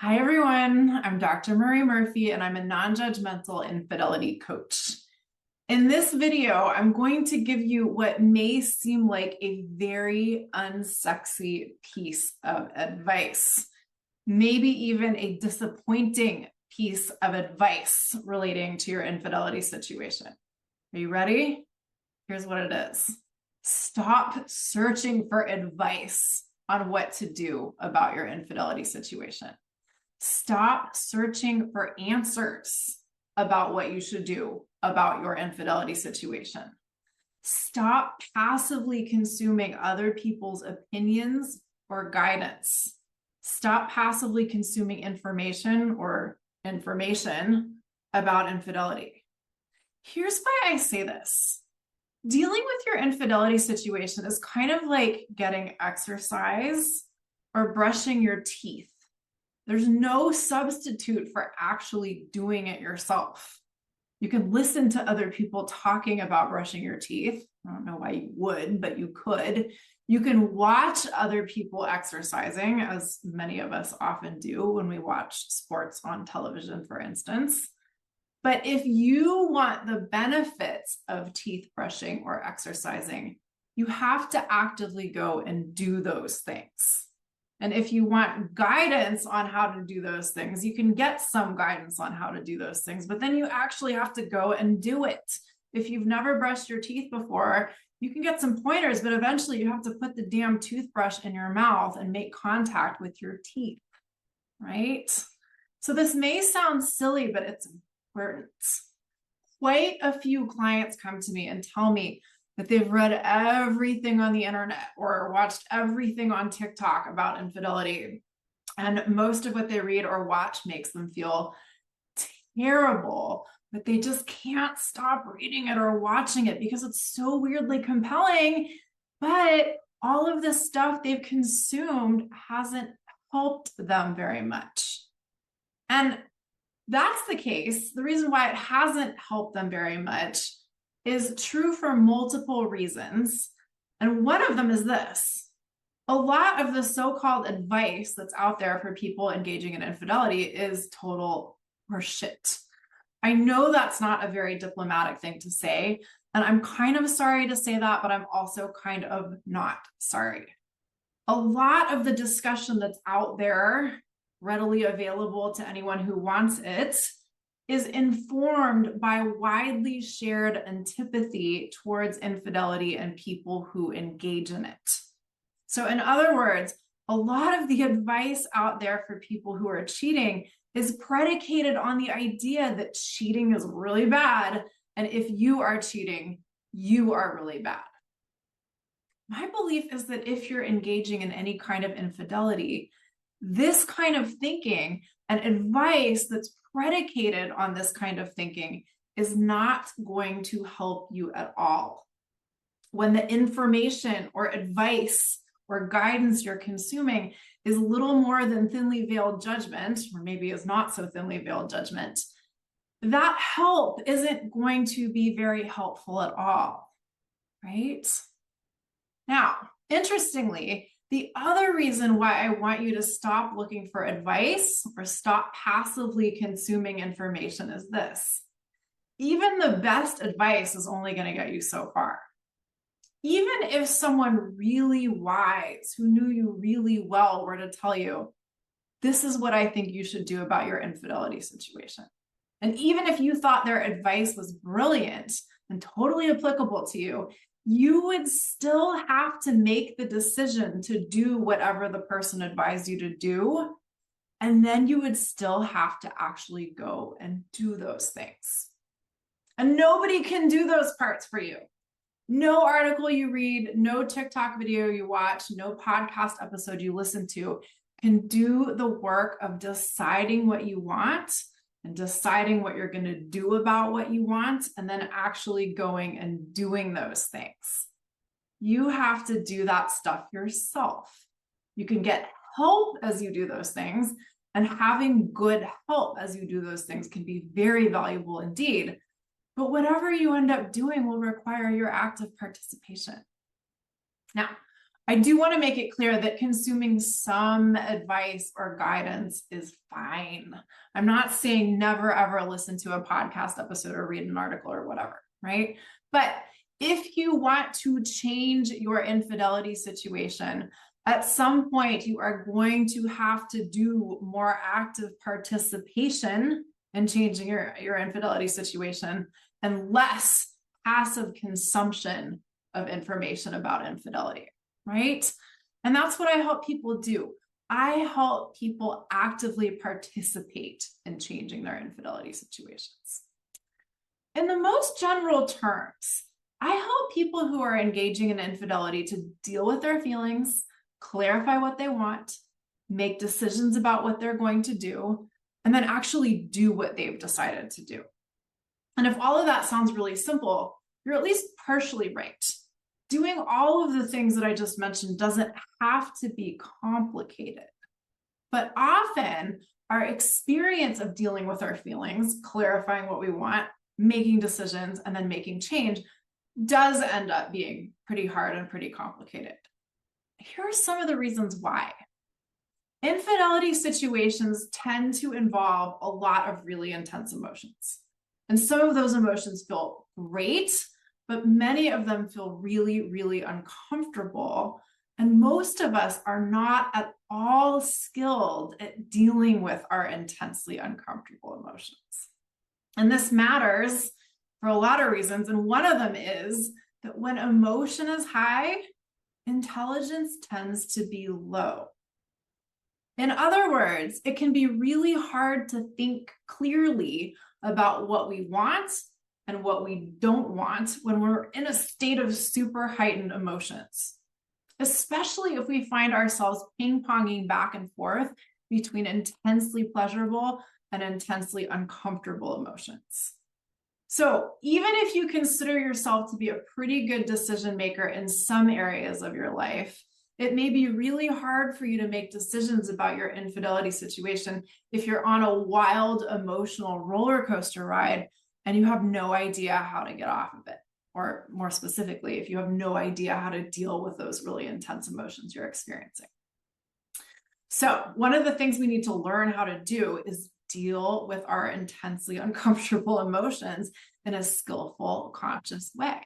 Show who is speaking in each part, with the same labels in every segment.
Speaker 1: Hi, everyone. I'm Dr. Marie Murphy, and I'm a non-judgmental infidelity coach. In this video, I'm going to give you what may seem like a very unsexy piece of advice, maybe even a disappointing piece of advice relating to your infidelity situation. Are you ready? Here's what it is. Stop searching for advice on what to do about your infidelity situation. Stop searching for answers about what you should do about your infidelity situation. Stop passively consuming other people's opinions or guidance. Stop passively consuming information about infidelity. Here's why I say this. Dealing with your infidelity situation is kind of like getting exercise or brushing your teeth. There's no substitute for actually doing it yourself. You can listen to other people talking about brushing your teeth. I don't know why you would, but you could. You can watch other people exercising, as many of us often do when we watch sports on television, for instance. But if you want the benefits of teeth brushing or exercising, you have to actively go and do those things. And if you want guidance on how to do those things, you can get some guidance on how to do those things, but then you actually have to go and do it. If you've never brushed your teeth before, you can get some pointers, but eventually you have to put the damn toothbrush in your mouth and make contact with your teeth, right? So this may sound silly, but it's important. Quite a few clients come to me and tell me that they've read everything on the internet or watched everything on TikTok about infidelity. And most of what they read or watch makes them feel terrible, but they just can't stop reading it or watching it because it's so weirdly compelling. But all of this stuff they've consumed hasn't helped them very much. And that's the case. The reason why it hasn't helped them very much is true for multiple reasons. And one of them is this. A lot of the so-called advice that's out there for people engaging in infidelity is total horseshit. I know that's not a very diplomatic thing to say, and I'm kind of sorry to say that, but I'm also kind of not sorry. A lot of the discussion that's out there, readily available to anyone who wants it, is informed by widely shared antipathy towards infidelity and people who engage in it. So in other words, a lot of the advice out there for people who are cheating is predicated on the idea that cheating is really bad, and if you are cheating, you are really bad. My belief is that if you're engaging in any kind of infidelity, this kind of thinking and advice that's predicated on this kind of thinking is not going to help you at all. When the information or advice or guidance you're consuming is little more than thinly veiled judgment, or maybe is not so thinly veiled judgment, that help isn't going to be very helpful at all, right? Now, interestingly, the other reason why I want you to stop looking for advice or stop passively consuming information is this. Even the best advice is only going to get you so far. Even if someone really wise who knew you really well were to tell you, this is what I think you should do about your infidelity situation. And even if you thought their advice was brilliant and totally applicable to you, you would still have to make the decision to do whatever the person advised you to do. And then you would still have to actually go and do those things. And nobody can do those parts for you. No article you read, no TikTok video you watch, no podcast episode you listen to can do the work of deciding what you want and deciding what you're going to do about what you want, and then actually going and doing those things. You have to do that stuff yourself. You can get help as you do those things, and having good help as you do those things can be very valuable indeed. But whatever you end up doing will require your active participation. Now, I do want to make it clear that consuming some advice or guidance is fine. I'm not saying never ever listen to a podcast episode or read an article or whatever, right? But if you want to change your infidelity situation, at some point you are going to have to do more active participation in changing your infidelity situation and less passive consumption of information about infidelity. Right? And that's what I help people do. I help people actively participate in changing their infidelity situations. In the most general terms, I help people who are engaging in infidelity to deal with their feelings, clarify what they want, make decisions about what they're going to do, and then actually do what they've decided to do. And if all of that sounds really simple, you're at least partially right. Doing all of the things that I just mentioned doesn't have to be complicated. But often our experience of dealing with our feelings, clarifying what we want, making decisions, and then making change does end up being pretty hard and pretty complicated. Here are some of the reasons why. Infidelity situations tend to involve a lot of really intense emotions. And some of those emotions feel great, but many of them feel really, really uncomfortable. And most of us are not at all skilled at dealing with our intensely uncomfortable emotions. And this matters for a lot of reasons. And one of them is that when emotion is high, intelligence tends to be low. In other words, it can be really hard to think clearly about what we want and what we don't want when we're in a state of super heightened emotions, especially if we find ourselves ping-ponging back and forth between intensely pleasurable and intensely uncomfortable emotions. So even if you consider yourself to be a pretty good decision maker in some areas of your life, it may be really hard for you to make decisions about your infidelity situation if you're on a wild emotional roller coaster ride and you have no idea how to get off of it. Or more specifically, if you have no idea how to deal with those really intense emotions you're experiencing. So one of the things we need to learn how to do is deal with our intensely uncomfortable emotions in a skillful, conscious way.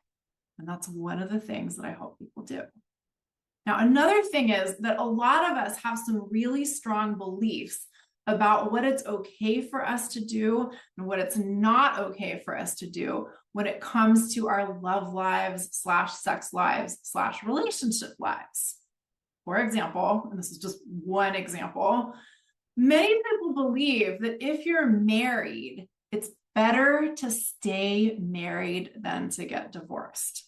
Speaker 1: And that's one of the things that I hope people do. Now, another thing is that a lot of us have some really strong beliefs about what it's okay for us to do and what it's not okay for us to do when it comes to our love lives / sex lives / relationship lives. For example, and this is just one example, many people believe that if you're married, it's better to stay married than to get divorced.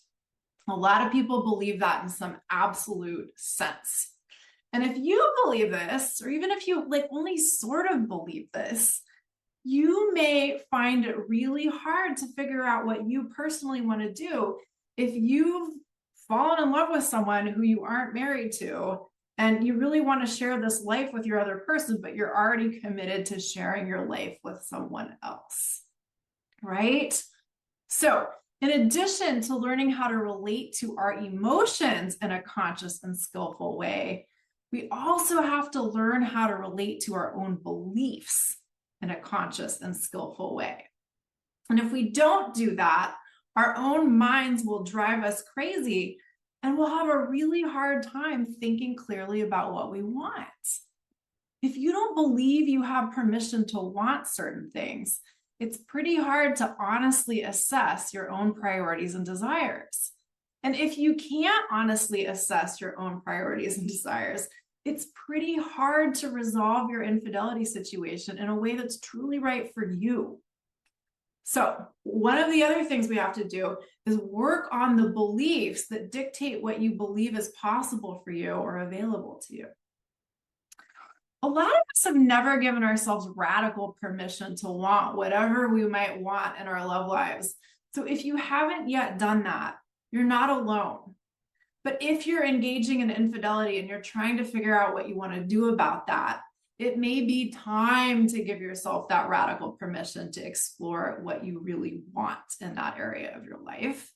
Speaker 1: A lot of people believe that in some absolute sense. And if you believe this, or even if you only sort of believe this, you may find it really hard to figure out what you personally want to do if you've fallen in love with someone who you aren't married to, and you really want to share this life with your other person, but you're already committed to sharing your life with someone else, right? So in addition to learning how to relate to our emotions in a conscious and skillful way, we also have to learn how to relate to our own beliefs in a conscious and skillful way. And if we don't do that, our own minds will drive us crazy and we'll have a really hard time thinking clearly about what we want. If you don't believe you have permission to want certain things, it's pretty hard to honestly assess your own priorities and desires. And if you can't honestly assess your own priorities and desires, it's pretty hard to resolve your infidelity situation in a way that's truly right for you. So one of the other things we have to do is work on the beliefs that dictate what you believe is possible for you or available to you. A lot of us have never given ourselves radical permission to want whatever we might want in our love lives. So if you haven't yet done that, you're not alone. But if you're engaging in infidelity and you're trying to figure out what you want to do about that, it may be time to give yourself that radical permission to explore what you really want in that area of your life.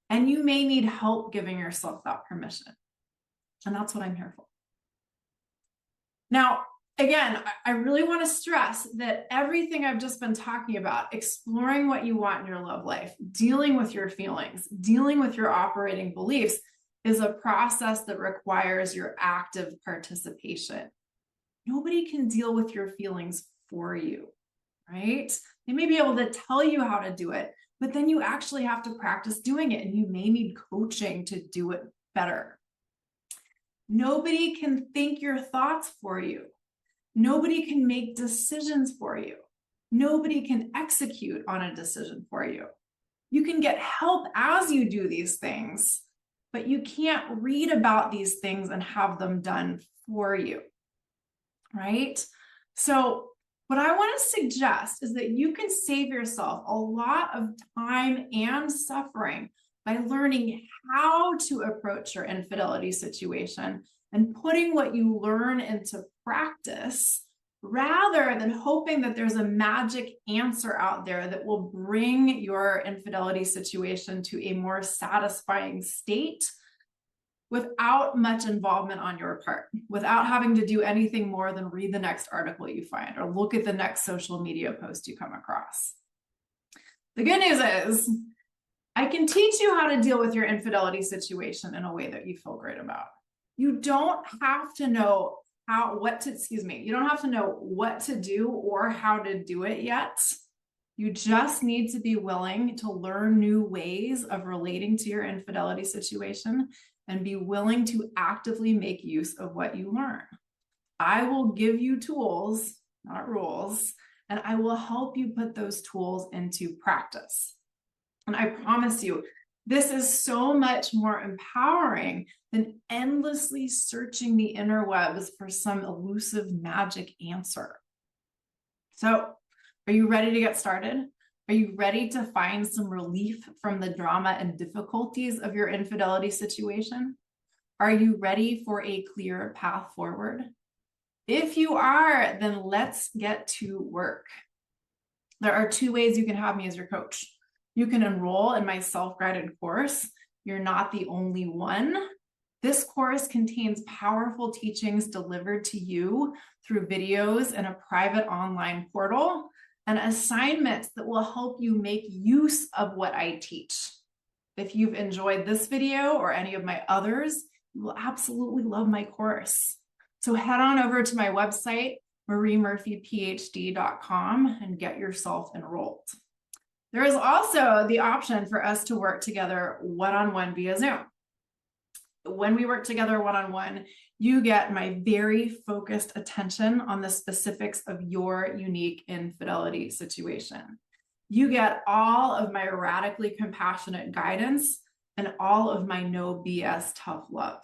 Speaker 1: And you may need help giving yourself that permission. And that's what I'm here for. Now, again, I really want to stress that everything I've just been talking about, exploring what you want in your love life, dealing with your feelings, dealing with your operating beliefs, is a process that requires your active participation. Nobody can deal with your feelings for you, right? They may be able to tell you how to do it, but then you actually have to practice doing it, and you may need coaching to do it better. Nobody can think your thoughts for you. Nobody can make decisions for you. Nobody can execute on a decision for you. You can get help as you do these things, but you can't read about these things and have them done for you, right? So what I want to suggest is that you can save yourself a lot of time and suffering by learning how to approach your infidelity situation and putting what you learn into practice, rather than hoping that there's a magic answer out there that will bring your infidelity situation to a more satisfying state without much involvement on your part, without having to do anything more than read the next article you find or look at the next social media post you come across. The good news is I can teach you how to deal with your infidelity situation in a way that you feel great about. You don't have to know you don't have to know what to do or how to do it yet. You just need to be willing to learn new ways of relating to your infidelity situation and be willing to actively make use of what you learn. I will give you tools, not rules, and I will help you put those tools into practice. And I promise you, this is so much more empowering than endlessly searching the interwebs for some elusive magic answer. So, are you ready to get started? Are you ready to find some relief from the drama and difficulties of your infidelity situation? Are you ready for a clear path forward? If you are, then let's get to work. There are two ways you can have me as your coach. You can enroll in my self-guided course. You're not the only one. This course contains powerful teachings delivered to you through videos in a private online portal and assignments that will help you make use of what I teach. If you've enjoyed this video or any of my others, you will absolutely love my course. So head on over to my website, mariemurphyphd.com, and get yourself enrolled. There is also the option for us to work together one-on-one via Zoom. When we work together one-on-one, you get my very focused attention on the specifics of your unique infidelity situation. You get all of my radically compassionate guidance and all of my no BS tough love.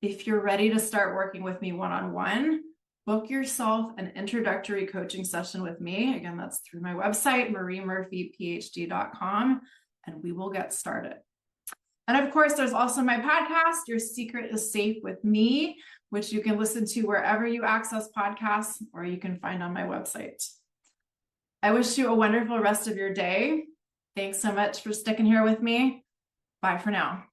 Speaker 1: If you're ready to start working with me one-on-one, book yourself an introductory coaching session with me. Again, that's through my website, mariemurphyphd.com, and we will get started. And of course, there's also my podcast, Your Secret is Safe with Me, which you can listen to wherever you access podcasts or you can find on my website. I wish you a wonderful rest of your day. Thanks so much for sticking here with me. Bye for now.